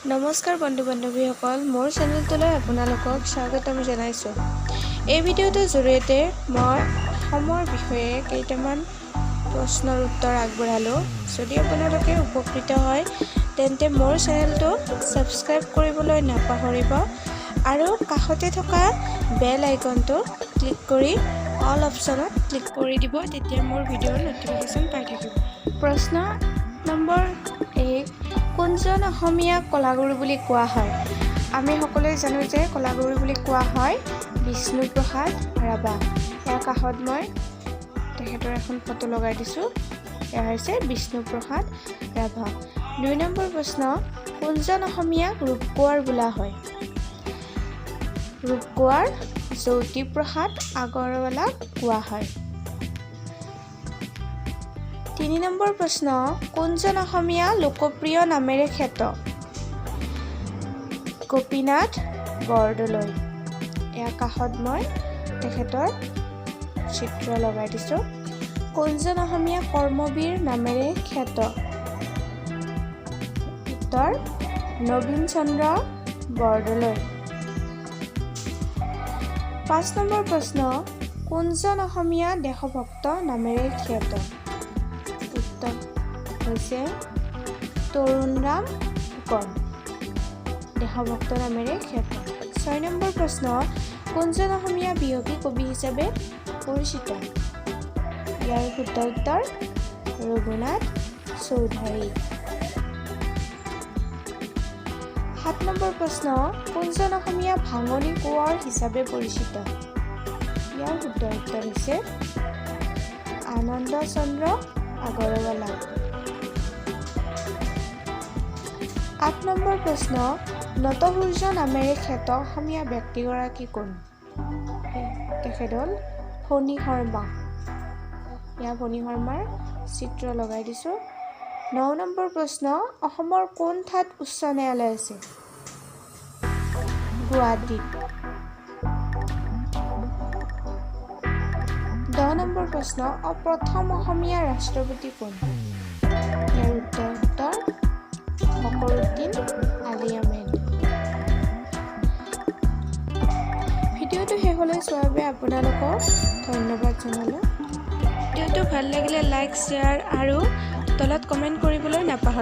নমস্কাৰ বন্ধু বান্ধৱীসকল, মোৰ চেনেলটোলৈ আপোনালোকক স্বাগতম জনাইছোঁ। এই ভিডিঅ'টোৰ জৰিয়তে মই অসমৰ বিষয়ে কেইটামান প্ৰশ্নৰ উত্তৰ আগবঢ়ালোঁ। যদি আপোনালোকে উপকৃত হয় তেন্তে মোৰ চেনেলটো ছাবস্ক্ৰাইব কৰিবলৈ নাপাহৰিব আৰু কাষতে থকা বেল আইকনটো ক্লিক কৰি অল অপশ্যনত ক্লিক কৰি দিব, তেতিয়া মোৰ ভিডিঅ'ৰ নটিফিকেশ্যন পাই থাকিব। প্ৰশ্ন নম্বৰ 1, কোনজন অসমীয়াক কলাগুৰু বুলি কোৱা হয়? আমি সকলোৱে জানো যে কলাগুৰু বুলি কোৱা হয় বিষ্ণুপ্ৰসাদ ৰাভা। ইয়াৰ কাষত মই তেখেতৰ এখন ফটো লগাই দিছোঁ। এয়া হৈছে বিষ্ণুপ্ৰসাদ ৰাভা। 2 নম্বৰ প্ৰশ্ন, কোনজন অসমীয়াক ৰূপকোঁৱৰ বোলা হয়? ৰূপকোঁৱৰ জ্যোতিপ্ৰসাদ আগৰৱালাক কোৱা হয়। 3 নম্বৰ প্ৰশ্ন, কোনজন অসমীয়া লোকপ্ৰিয় নামেৰে খ্যাত? গোপীনাথ বৰদলৈ। ইয়াৰ কাষত মই তেখেতৰ চিত্ৰ লগাই দিছোঁ। কোনজন অসমীয়া কৰ্মবীৰ নামেৰে খ্যাত? উত্তৰ, নবীন চন্দ্ৰ বৰদলৈ। 5 নম্বৰ প্ৰশ্ন, কোনজন অসমীয়া দেশভক্ত নামেৰে খ্যাত? উত্তৰ হৈছে তৰুণৰাম ফুকন, দেশভক্ত নামেৰে খ্যাত। 6 নম্বৰ প্ৰশ্ন, কোনজন অসমীয়া বিহগী কবি হিচাপে পৰিচিত? ইয়াৰ শুদ্ধ উত্তৰ ৰঘুনাথ চৌধুৰী। 7 নম্বৰ প্ৰশ্ন, কোনজন অসমীয়া ভাঙনি কোঁৱৰ হিচাপে পৰিচিত? ইয়াৰ শুদ্ধ উত্তৰ হৈছে আনন্দ চন্দ্ৰ আগৰৱালা। 8 নম্বৰ প্ৰশ্ন, নটসূৰ্য নামেৰে খ্যাত অসমীয়া ব্যক্তিগৰাকী কোন? তেখেত হ'ল ফণী শৰ্মা। ইয়াৰ ফণী শৰ্মাৰ চিত্ৰ লগাই দিছোঁ। 9 নম্বৰ প্ৰশ্ন, অসমৰ কোন ঠাইত উচ্চ ন্যায়ালয় আছে? গুৱাহাটীত। 10 নম্বৰ প্ৰশ্ন, প্ৰথম অসমীয়া ৰাষ্ট্ৰপতি কোন? ইয়াৰ উত্তৰ ফখৰুদ্দিন আলি আহমেদ। ভিডিঅ'টো শেষলৈ চোৱাৰ বাবে আপোনালোকক ধন্যবাদ জনালোঁ। ভিডিঅ'টো ভাল লাগিলে লাইক, শ্বেয়াৰ আৰু তলত কমেণ্ট কৰিবলৈ নাপাহৰিব।